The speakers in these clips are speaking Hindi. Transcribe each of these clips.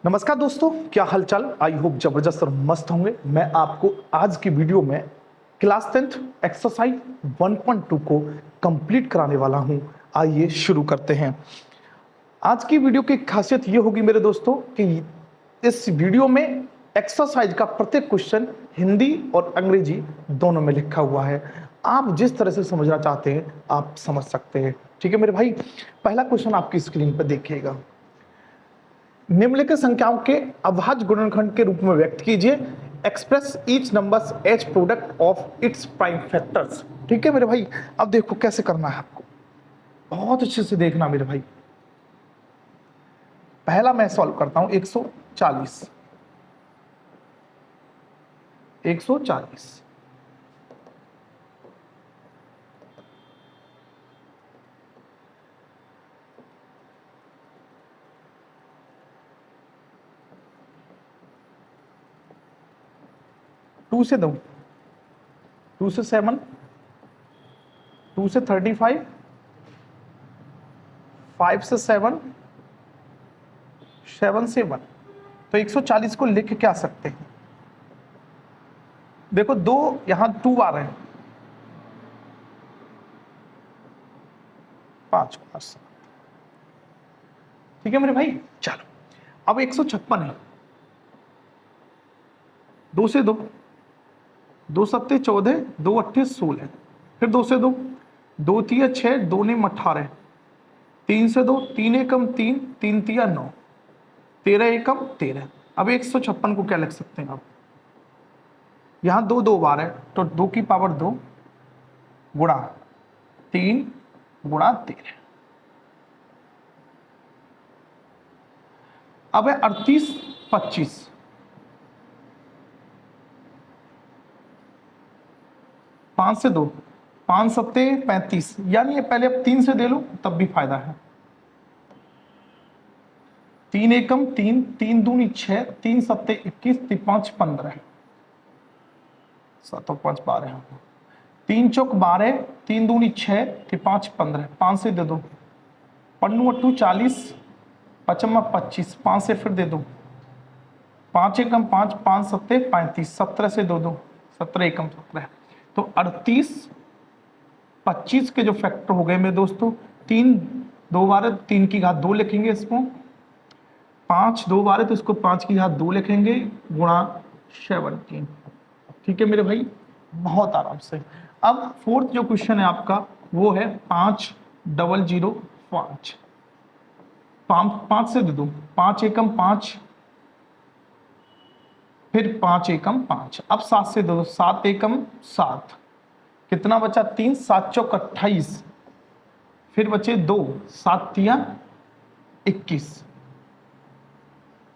नमस्कार दोस्तों, क्या हालचाल। आई होप जबरदस्त और मस्त होंगे। मैं आपको आज की वीडियो में क्लास 10th एक्सरसाइज 1.2 को कंप्लीट कराने वाला हूं। आइए शुरू करते हैं। आज की वीडियो की खासियत ये होगी मेरे दोस्तों कि इस वीडियो में एक्सरसाइज का प्रत्येक क्वेश्चन हिंदी और अंग्रेजी दोनों में लिखा हुआ है। आप जिस तरह से समझना चाहते हैं आप समझ सकते हैं। ठीक है मेरे भाई, पहला क्वेश्चन आपकी स्क्रीन पर देखिएगा। निम्नलिखित संख्याओं के अभाज्य गुणनखंड के रूप में व्यक्त कीजिए। Express each numbers as product of its prime factors. ठीक है मेरे भाई, अब देखो कैसे करना है आपको, बहुत अच्छे से देखना मेरे भाई। पहला मैं सॉल्व करता हूं 140 2 से 2, 2 से 7, 2 से 35, 5 से 7, 7 से 1। तो 140 को लिख के आ सकते हैं। देखो दो यहां 2 आ रहे हैं, 5 को 7। ठीक है मेरे भाई, चलो अब 156 है। 2 से 2, 2 सत्ते 14, 2 अट्ठे 16, फिर 2 से 2, 2 तिया 6, 2 ने 18, 3 से 2, 3 एकम 3, 3 तिया 9, 13 एकम 13। अब 156 को क्या लिख सकते हैं आप, यहां 2 2 बार है तो 2 की पावर 2 गुणा 3 गुणा 13। अब है 38 25, 5 से 2, 5 सत्ते 35, यानी ये पहले अब 3 से दे लो तब भी फायदा है। 3 एकम 3, 3 दूनी 6, 3 सत्ते 21, 3 5 15, 7 और 5 12, 3 चौक 12, 3 दूनी 6, 3 5 15, 5 से दे दो, पन्नू अट्टू 40, पचमा 25, 5 से फिर दे दो, 5 एकम 5, 5 सत्ते 35, 17 से दो 17 एकम 17। तो 38 25 के जो फैक्टर हो गए मेरे दोस्तों, 3 2 बार 3 की घात 2 लिखेंगे इसको, 5 2 बार तो इसको 5 की घात 2 लिखेंगे गुणा 17। ठीक है मेरे भाई, बहुत आराम से। अब फोर्थ जो क्वेश्चन है आपका वो है 5005। 5 से दे दो, 5 एकम 5, फिर 5 एकम 5। अब 7 से दो, 7 एकम 7, कितना बचा 3, 7 चौक 28, फिर बचे 2, 7 तिया 21।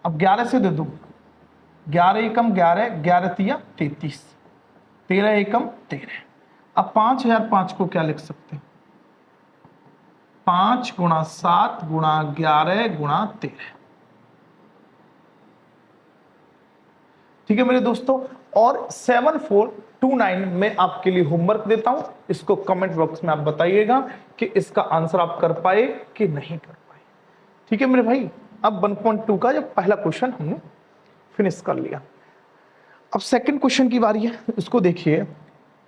अब 11 से दे दो, 11 एकम 11, 11 तिया 33, 13 एकम 13। अब 5005 को क्या लिख सकते हैं, 5 गुणा 7 गुणा 11 गुणा 13। ठीक है मेरे दोस्तों, और 7429 में आपके लिए होमवर्क देता हूं, इसको कमेंट बॉक्स में आप बताइएगा कि इसका आंसर आप कर पाए कि नहीं कर पाए। ठीक है मेरे भाई, अब 1.2 का जो पहला क्वेश्चन हमने फिनिश कर लिया। अब सेकंड क्वेश्चन की बारी है, इसको देखिए।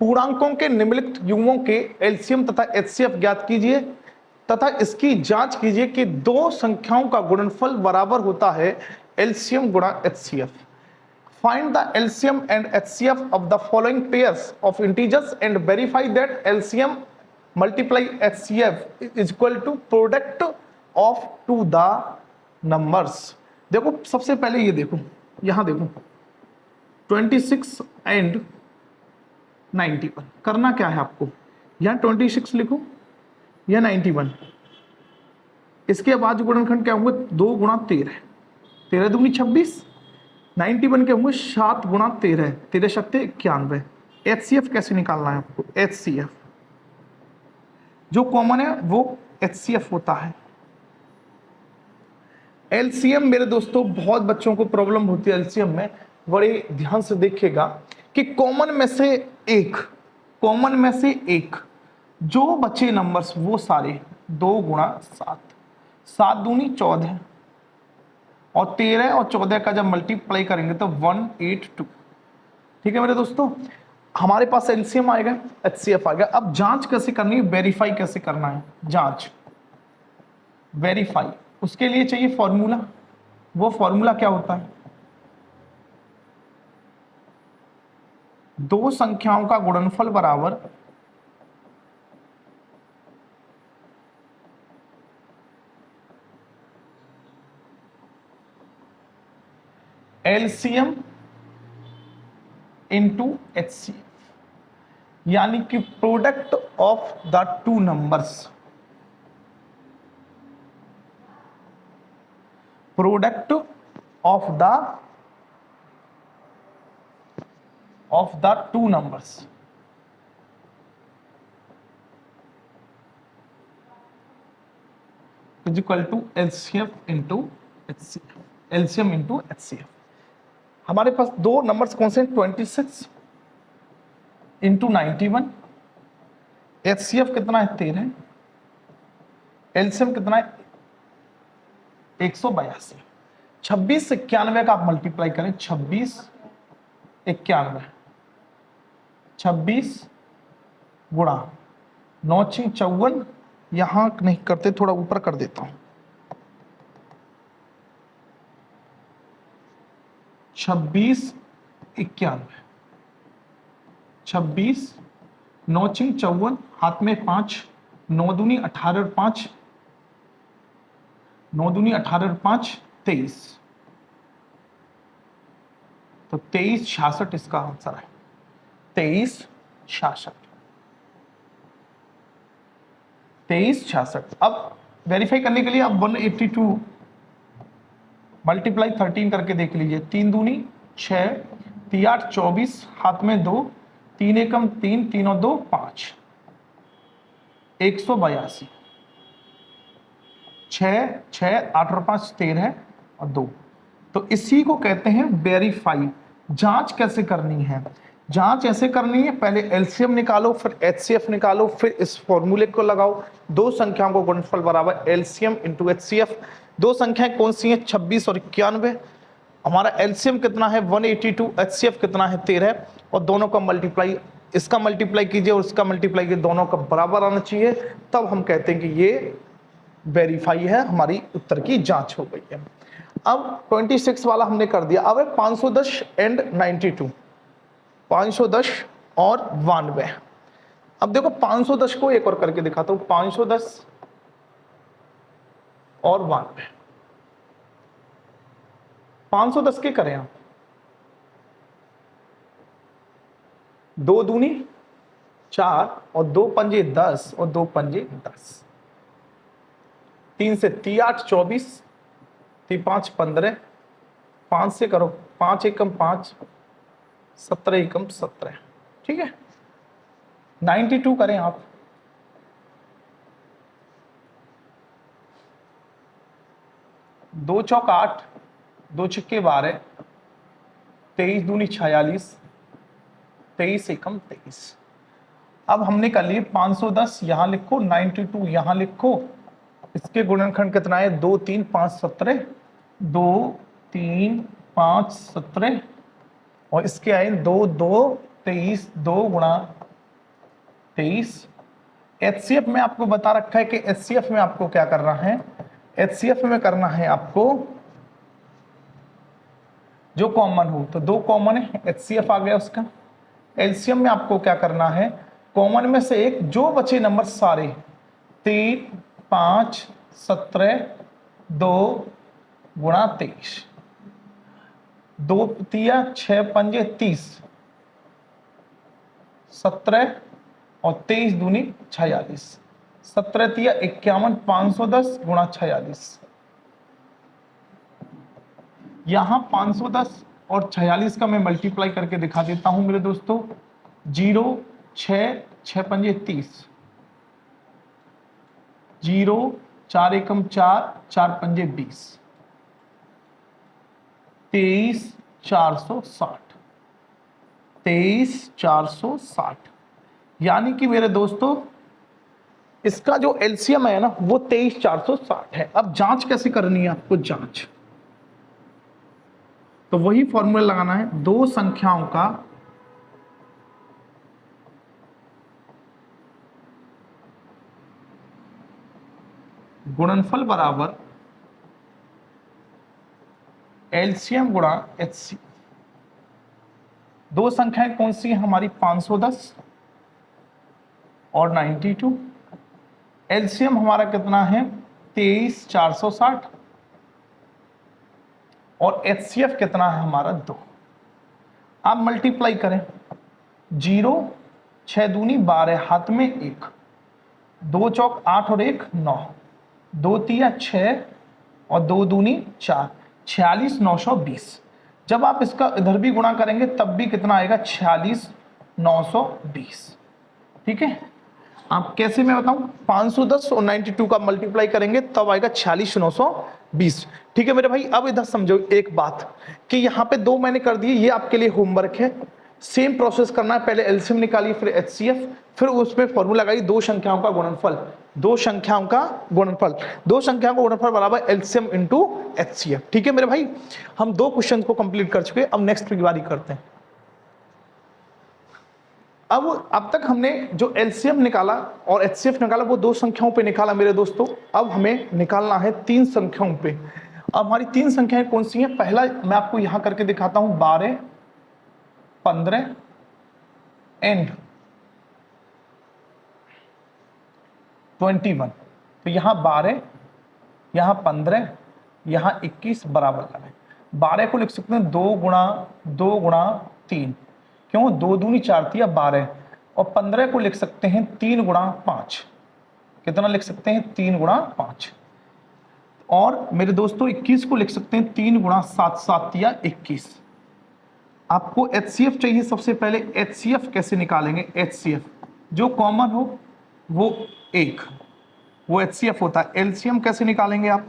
पूर्णांकों के निम्नलिखित युग्मों के एलसीएम तथा एचसीएफ ज्ञात कीजिए तथा इसकी जांच कीजिए कि दो संख्याओं का गुणनफल बराबर होता है एलसीएम गुणा HCF. Find the LCM and HCF of the following pairs of integers and verify that LCM multiply HCF is equal to product of to the numbers। देखो सबसे पहले ये देखो, यहां देखो 26 and 91। करना क्या है आपको, यहां 26 लिखो या 91, इसके बाद गुणनखंड क्या होंगे 2 गुणा 13, 13 दूनी 26, 91 के होंगे 7 गुणा 13, 13 सत्ते 91। एचसीएफ कैसे निकालना है आपको, एचसीएफ जो कॉमन है वो एचसीएफ होता है। एलसीएम मेरे दोस्तों बहुत बच्चों को प्रॉब्लम होती है एलसीएम में, बड़े ध्यान से देखिएगा कि कॉमन में से एक जो बचे नंबर्स वो सारे 2 गुणा 7, 7 दूनी 14, और 13 और 14 का जब मल्टीप्लाई करेंगे तो 182। ठीक है मेरे दोस्तों, हमारे पास एलसीएम आएगा, एचसीएफ आएगा। अब जांच कैसे करनी है, वेरीफाई कैसे करना है, जांच वेरीफाई, उसके लिए चाहिए फॉर्मूला। वो फॉर्मूला क्या होता है, दो संख्याओं का गुणनफल बराबर एलसीएम इंटू एचसीएफ, यानी कि product of the two numbers, product of the two numbers is equal to LCF into HCF, LCM into HCF. हमारे पास दो नंबर्स कौन से हैं, 26 इंटू 91, एचसीएफ कितना है 13, एलसीएम कितना है 182। 26 से 91 का आप मल्टीप्लाई करें, 26 91, 26 गुणा 9 54, यहां नहीं करते, थोड़ा ऊपर कर देता हूं, 26 91, 26 9 54, हाथ में 5, 9 दूनी 18 5, 9 दूनी 18 5 23, तो 23 66 इसका आंसर है, 23 66, 23 66। अब वेरीफाई करने के लिए आप 182 मल्टीप्लाई 13 करके देख लीजिए, 3 दूनी 6, 3 8 24, हाथ में 2, 3 एकम 3, 3 और 2 5, 182, 6 6 8 और 5 13 और 2। तो इसी को कहते हैं वेरीफाई। जांच कैसे करनी है, जांच ऐसे करनी है, पहले एलसीएम निकालो, फिर एचसीएफ निकालो, फिर इस फॉर्मूले को लगाओ, दो संख्याओं को गुणनफल बराबर एलसीएम इंटू एचसीएफ। दो संख्याएं कौन सी हैं, 26 और 91। हमारा एलसीएम कितना है 182, एचसीएफ कितना है 13, और दोनों का मल्टीप्लाई, इसका मल्टीप्लाई कीजिए और इसका मल्टीप्लाई कीजिए, दोनों का बराबर आना चाहिए, तब हम कहते हैं कि ये वेरीफाई है, हमारी उत्तर की जांच हो गई है। अब 26 वाला हमने कर दिया, अब है 510 एंड 92, 510 और 92। अब देखो 510 को एक और करके दिखाता हूं, 510 और 92, 510 के करें आप, 2 दूनी 4 और 2 पंजे 10 और 2 पंजे 10, 3 से 3 8 24, 3 5 15, 5 से करो 5 एकम 5, 17 एकम 17, ठीक है। 92 करें आप, 2 चौक 8, 2 छक्के 12, 23 दूनी 46, 23 एकम 23। अब हमने कर लिए 510 यहां लिखो, 92 यहां लिखो, इसके गुणनखंड कितना है 2 3 5 17, 2 3 5 17, और इसके आए 2 2 23, 2 गुणा 23। एचसीएफ में आपको बता रखा है कि एचसीएफ में आपको क्या करना है, एचसीएफ में करना है आपको जो कॉमन हो, तो 2 कॉमन है, एचसीएफ आ गया उसका। एलसीएम में आपको क्या करना है, कॉमन में से एक, जो बचे नंबर सारे 3 5 17, 2 गुणा 23, 2 तिया 6 पंजे 30, 17 और 23 दूनी 46, 17 तिया 51, 510 गुणा 46। यहां 510 और 46 का मैं मल्टीप्लाई करके दिखा देता हूं मेरे दोस्तों, 0 6 6 पंजे 30, 0 4 एकम 4, 4 पंजे 20, 23 460, 23 460, यानी कि मेरे दोस्तों इसका जो एलसीएम है ना वो 23 460 है। अब जांच कैसे करनी है आपको, जांच तो वही फॉर्मूला लगाना है, दो संख्याओं का गुणनफल बराबर एलसीएम गुणा एचसी। दो संख्याएं कौन सी है हमारी, 510 और 92। एलसीएम हमारा कितना है, 23,460 और एचसीएफ कितना है हमारा 2। आप मल्टीप्लाई करें, 0 6 दूनी 12, हाथ में 1, 2 चौक 8 और 1 9, 2 तिया 6 और 2 दूनी 4, 46,920। जब आप इसका इधर भी गुणा करेंगे तब भी कितना आएगा, 46,920। ठीक है, आप कैसे मैं बताऊं, 510 और 92 का मल्टीप्लाई करेंगे तब आएगा 46,920। ठीक है मेरे भाई, अब इधर समझो एक बात कि यहाँ पे दो मैंने कर दिए, ये आपके लिए होमवर्क है। सेम प्रोसेस करना है, पहले एलसीएम निकालिए, फिर एचसीएफ, फिर उसमें फॉर्मूला लगाइए दो संख्याओं का गुणनफल। दो संख्याओं का गुणनफल बराबर एलसीएम इंटू एचसीएफ। ठीक है मेरे भाई, हम दो क्वेश्चन को कंप्लीट कर चुके, अब नेक्स्ट की बारी करते हैं। अब तक हमने जो एलसीएम निकाला और एचसीएफ निकाला वो दो संख्याओं पे निकाला मेरे दोस्तों। अब हमें निकालना है तीन संख्याओं पे। अब हमारी तीन संख्याएं कौन सी हैं, पहला मैं आपको यहां करके दिखाता हूं, 12, 15 एंड 21। तो यहां 12, यहां 15, यहां 21 बराबर लगे। 12 को लिख सकते हैं 2 गुणा 3, क्यों, 2 दूनी 4 तिया 12, और 15 को लिख सकते हैं 3 गुणा 5। कितना लिख सकते हैं, 3 गुणा 5। और मेरे दोस्तों 21 को लिख सकते हैं 3 गुणा 7, 7 तिया 21। आपको एचसीएफ चाहिए, सबसे पहले एचसीएफ कैसे निकालेंगे, एचसीएफ जो कॉमन हो वो 1, वो एचसीएफ होता है। एलसीएम कैसे निकालेंगे आप,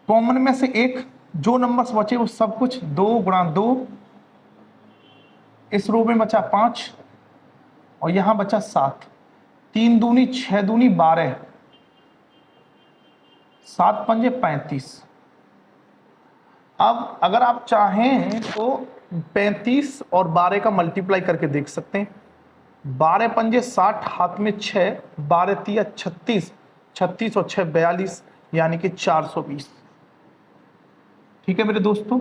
कॉमन में से 1, जो नंबर्स बचे वो सब कुछ 2 गुणा 2, इस रो में बचा 5 और यहां बचा 7, 3 दूनी 6 दूनी 12, 7 पंजे 35। अब अगर आप चाहें तो 35 और 12 का मल्टीप्लाई करके देख सकते हैं। 12 पंजे 60, हाथ में 6, 12 तिया 36, 36 और 6 42, यानी कि 420। ठीक है मेरे दोस्तों,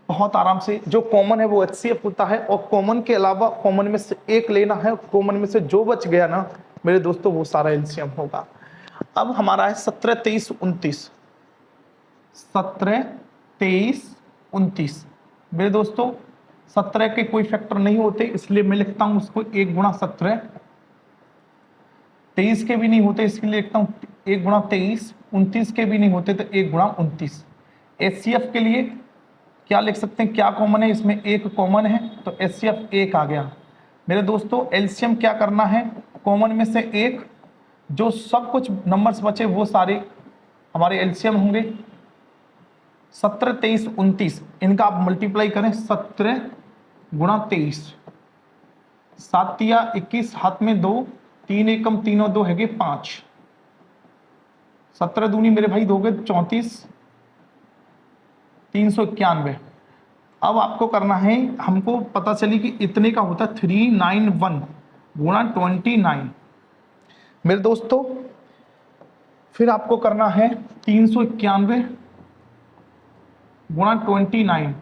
बहुत आराम से, जो कॉमन है वो एचसीएफ होता है, और कॉमन के अलावा कॉमन में से एक लेना है, कॉमन में से जो बच गया ना मेरे दोस्तों वो सारा एलसीएम होगा। अब हमारा है 17, 23, 29। 17, 23, 29 मेरे दोस्तों 17 के कोई फैक्टर नहीं होते, इसलिए मैं लिखता हूं उसको 1 गुणा 17। 23 के भी नहीं होते, इसलिए लिखता हूं 1 गुणा 23। 29 के भी नहीं होते तो 1 गुणा 29। एचसीएफ के लिए क्या लिख सकते हैं, क्या कॉमन है इसमें, 1 कॉमन है तो एचसीएफ 1 आ गया। मेरे दोस्तों एलसीएम क्या करना है, कॉमन में से 1, जो सब कुछ नंबर्स बचे वो सारे हमारे एलसीएम होंगे। 17, 23, 29 इनका आप मल्टीप्लाई करें, 17 गुणा 23, 7 तिया 21, हाथ में 2, 3 एकम 3 और 2 है 5, 17 दूनी मेरे भाई दोगे 34, 391। अब आपको करना है, हमको पता चली कि इतने का होता है 391 गुणा 29 मेरे दोस्तों। फिर आपको करना है 391 गुणा 29,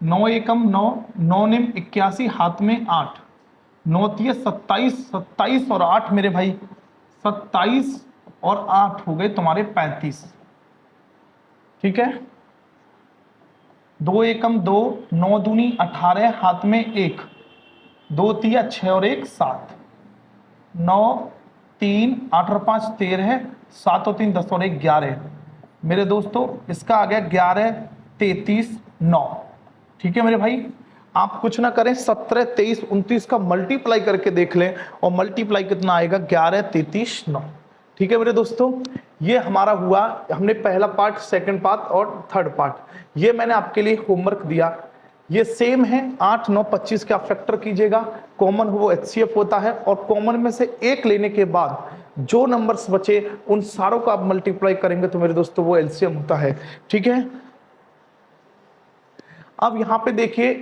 9 एकम 9, 9 निम 81, हाथ में 8, 9 तिया 27, 27 और 8 मेरे भाई 27 और 8 हो गए तुम्हारे 35। ठीक है, 2 एकम 2, 9 दूनी 18, हाथ में 1, 2 तिया 6 और 1 7, 9 3 8 और 5 13, 7 और 3 10 और 1 11 मेरे दोस्तों। इसका आ गया 11 33 9। ठीक है मेरे भाई, आप कुछ ना करें, 17 23 29 का मल्टीप्लाई करके देख लें, और मल्टीप्लाई कितना आएगा, 11 33 9। ठीक है मेरे दोस्तों, ये हमारा हुआ, हमने पहला पार्ट, सेकंड पार्ट और थर्ड पार्ट ये मैंने आपके लिए होमवर्क दिया। ये सेम है, 8 9 25 का फैक्टर कीजिएगा, कॉमन वो एचसीएफ होता है, और कॉमन में से एक लेने के बाद जो नंबर्स बचे उन सारों का आप मल्टीप्लाई करेंगे तो मेरे दोस्तों वो एलसीएम होता है। ठीक है, अब यहाँ पे देखिए,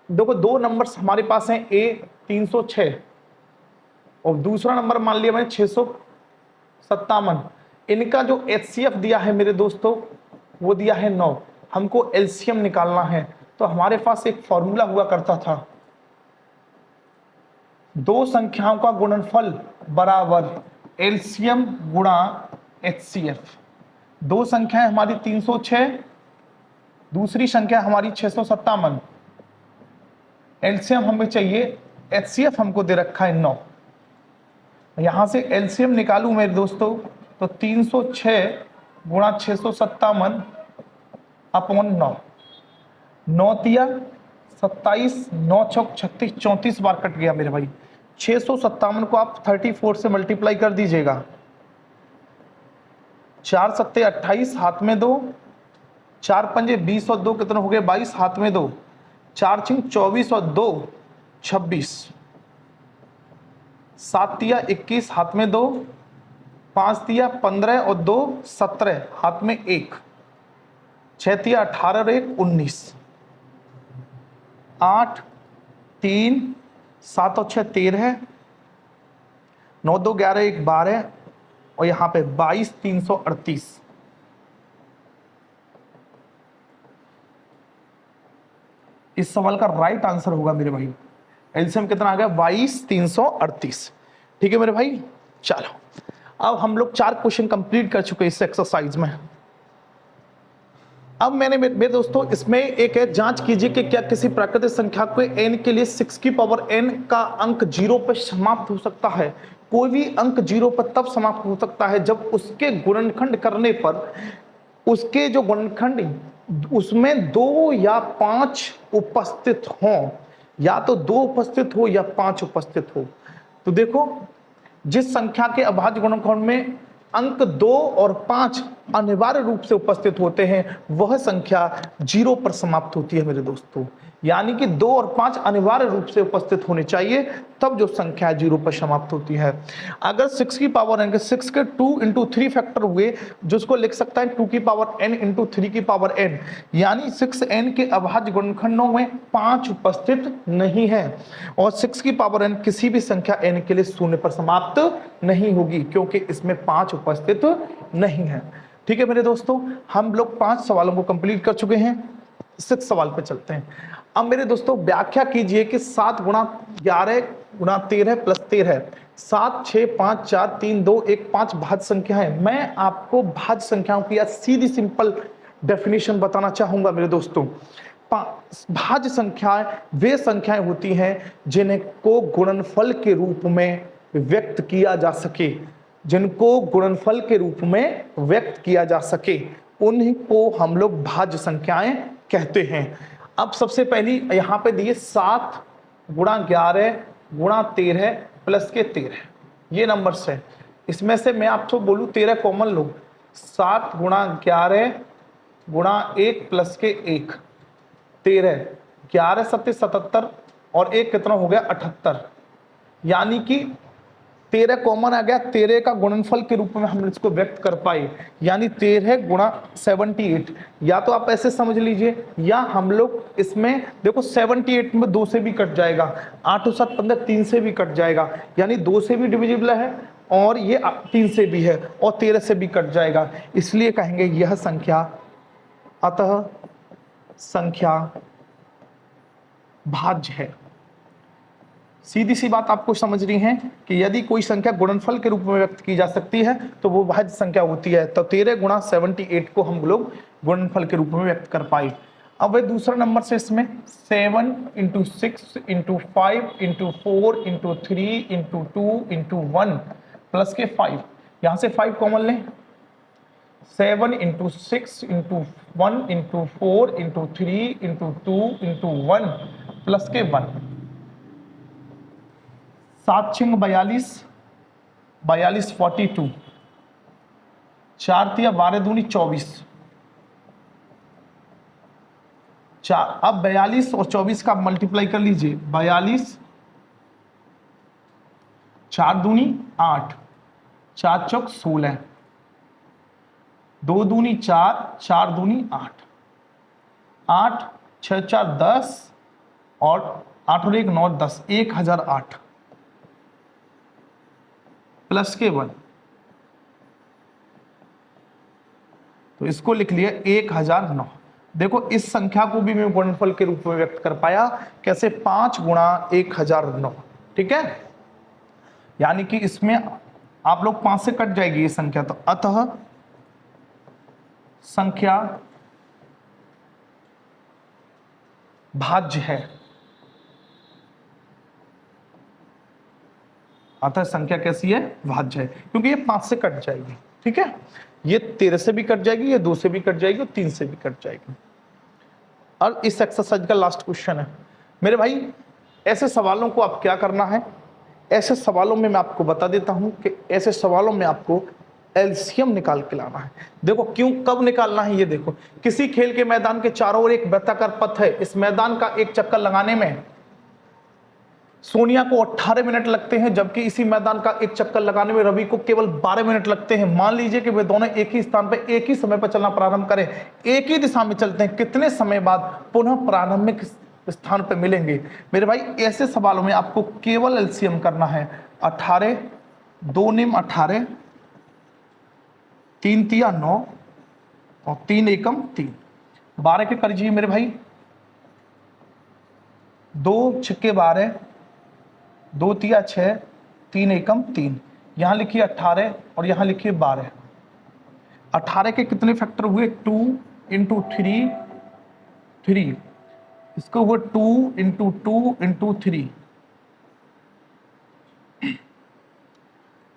देखो दो नंबर्स हमारे पास हैं, ए 306 और दूसरा नंबर मान लिया मैंने 657। इनका जो HCF दिया है मेरे दोस्तों वो दिया है 9। हमको LCM निकालना है, तो हमारे पास एक फॉर्मूला हुआ करता था, दो संख्याओं का गुणनफल बराबर LCM गुणा HCF। दो संख्याएं हमारी 306, दूसरी संख्या हमारी 657। LCM हमें चाहिए, HCF हमको दे रखा है 9। यहां से LCM निकालू मेरे दोस्तों तो 306 गुणा 657 अपॉन 9। 9 तिया 27, 9 चौक 36, 34 बार कट गया मेरे भाई। 657 को आप 34 से मल्टीप्लाई कर दीजिएगा। 4 सत्ते 28, हाथ में 2, 4 पंजे 20 और 2 कितने हो गए 22, हाथ में 2, 4 छिंग 24 और 2 26, 7 तिया 21, हाथ में 2, 5 तिया 15 और 2 17, हाथ में 1, 6 तिया 18 और 1 19, 8 3 7 और 6 13, 9 2 11 1 12 और यहां पे 22 338। इस सवाल का राइट आंसर होगा मेरे भाई, एलसीएम कितना आ गया 22 338। ठीक है मेरे भाई। चलो अब हम लोग 4 क्वेश्चन कंप्लीट कर चुके इस एक्सरसाइज में। अब मैंने मेरे दोस्तों इसमें एक है, जांच कीजिए कि क्या किसी प्राकृतिक संख्या को n के लिए 6 की पावर n का अंक 0 पर समाप्त हो सकता है। कोई भी अंक 0 पर तब समाप्त हो सकता है जब उसके गुणनखंड करने पर उसके जो गुणनखंड उसमें 2 या 5 उपस्थित हों, या तो 2 उपस्थित हो या 5 उपस्थित हो। तो देखो जिस संख्या के अभाज्य गुणनखंड में अंक 2 और 5 अनिवार्य रूप से उपस्थित होते हैं वह संख्या 0 पर समाप्त होती है मेरे दोस्तों। यानी कि 2 और 5 अनिवार्य रूप से उपस्थित होने चाहिए तब जो संख्या 0 पर समाप्त होती है। अगर 6 की पावर n के 6 के 2 into 3 फैक्टर हुए, जिसको लिख सकता है 2 की पावर n into 3 की पावर n, यानी 6n के अभाज्य गुणनखंडों में 5 उपस्थित नहीं है और 6 की पावर n किसी भी संख्या n के लिए 0 पर समाप्त नहीं होगी क्योंकि इसमें 5 उपस्थित नहीं है। ठीक है मेरे दोस्तों, हम लोग 5 सवालों को कंप्लीट कर चुके हैं। 6 सवाल पे चलते हैं। अब मेरे दोस्तों व्याख्या कीजिए कि 7 गुणा 11 गुणा 13 प्लस 13, 7 6 5 4 3 2 1 5 भाज्य संख्या है। मैं आपको भाज्य संख्याओं की सीधी सिंपल डेफिनेशन बताना चाहूंगा मेरे दोस्तों। भाज्य संख्याएं वे संख्याएं होती हैं जिनको गुणनफल के रूप में व्यक्त किया जा सके, जिनको गुणनफल के रूप में व्यक्त किया जा सके, उन्हीं को हम लोग भाज्य संख्याएं कहते हैं। अब सबसे पहली यहां पे दिए 7 गुणा 11 गुणा 13 प्लस के 13, ये नंबर्स है। इसमें से मैं आपको बोलूं 13 कॉमन लो, 7 गुणा 11 गुणा 1 प्लस के 1, 13, 11 सत्ते 77 और 1 कितना हो गया 78, यानी कि 13 कॉमन आ गया। 13 का गुणनफल के रूप में हम इसको व्यक्त कर पाए, यानी 13 गुणा 78। या तो आप ऐसे समझ लीजिए, या हम लोग इसमें देखो 78 में 2 से भी कट जाएगा, 8 और 7 15 3 से भी कट जाएगा, यानी 2 से भी डिविजिबल है और ये 3 से भी है और 13 से भी कट जाएगा। इसलिए कहेंगे यह संख्या, अतः संख्या भाज्य है। सीधी सी बात आपको समझनी है कि यदि कोई संख्या गुणनफल के रूप में व्यक्त की जा सकती है तो वो भाज्य संख्या होती है। तो 13 गुणा 78 को हम लोग गुणनफल के रूप में व्यक्त कर पाए। अब वह दूसरा नंबर से इसमें 7 into 6 into 5 into 4 into 3 into 2 into 1 plus के 5, यहां से 5 कॉमन लें, 7 into 6 into 1 into 4 into 3 into 2 into 1 plus के 1, 7 छिंग 42, 42 42, 4 तिया 12 दूनी 24, 4। अब 42 और 24 का मल्टीप्लाई कर लीजिए, 42 4 दूनी 8, 4 चौक 16, 2 दूनी 4, 4 दूनी 8, 8 6 4 10 और 8 और 1 9 10, 1008 प्लस के 1, तो इसको लिख लिया 1009। देखो इस संख्या को भी मैं गुणनफल के रूप में व्यक्त कर पाया, कैसे? 5 गुणा 1009, ठीक है। यानी कि इसमें आप लोग 5 से कट जाएगी ये संख्या, तो अतः संख्या भाज्य है, अतः संख्या कैसी है? भाज्य है, क्योंकि ये 5 से कट जाएगी, ठीक है। ये 13 से भी कट जाएगी, ये 2 से भी कट जाएगी और 3 से भी कट जाएगी। और इस एक्सरसाइज का लास्ट क्वेश्चन है मेरे भाई। ऐसे सवालों को आप क्या करना है, ऐसे सवालों में मैं आपको बता देता हूं कि ऐसे सवालों में आपको एलसीएम निकाल के लाना है। देखो क्यों, कब निकालना है ये देखो। किसी खेल के मैदान के चारों ओर एक वृत्ताकार पथ है, इस मैदान का एक चक्कर लगाने में सोनिया को 18 मिनट लगते हैं, जबकि इसी मैदान का एक चक्कर लगाने में रवि को केवल 12 मिनट लगते हैं। मान लीजिए कि वे दोनों एक ही स्थान पर एक ही समय पर चलना प्रारंभ करें, एक ही दिशा में चलते हैं, कितने समय बाद पुनः प्रारंभिक स्थान पर मिलेंगे? मेरे भाई ऐसे सवालों में आपको केवल एलसीएम करना है। 18, 2 निम 18, 3 तिया 9 और 3 एकम 3, 12 के कर दीजिए मेरे भाई। 2 छक्के 12, 2 तिया 6, 3 एकम 3, यहां लिखिए 18 और यहां लिखिए 12। 18 के कितने फैक्टर हुए? 2 इंटू 3, 3, इसको हुए 2 इंटू 2 इंटू 3।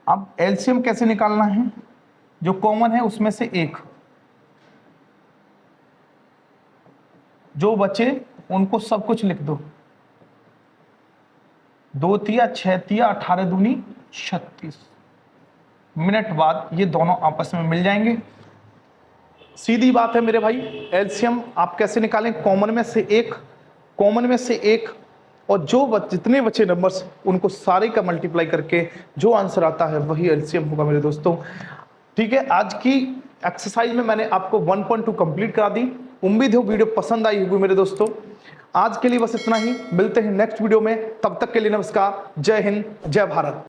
अब एलसीएम कैसे निकालना है? जो कॉमन है उसमें से एक, जो बचे उनको सब कुछ लिख दो। 2 तिया 6 तिया 18 दूनी 36 मिनट बाद ये दोनों आपस में मिल जाएंगे। सीधी बात है मेरे भाई। एलसीएम आप कैसे निकालें? कॉमन में से एक, कॉमन में से एक, और जो जितने बचे नंबर्स उनको सारे का मल्टीप्लाई करके जो आंसर आता है वही एलसीएम होगा मेरे दोस्तों, ठीक है। आज की एक्सरसाइज में मैंने आपको 1.2 कंप्लीट करा दी। उम्मीद है वीडियो पसंद आई होगी मेरे दोस्तों। आज के लिए बस इतना ही, मिलते हैं नेक्स्ट वीडियो में, तब तक के लिए नमस्कार, जय हिंद, जय भारत।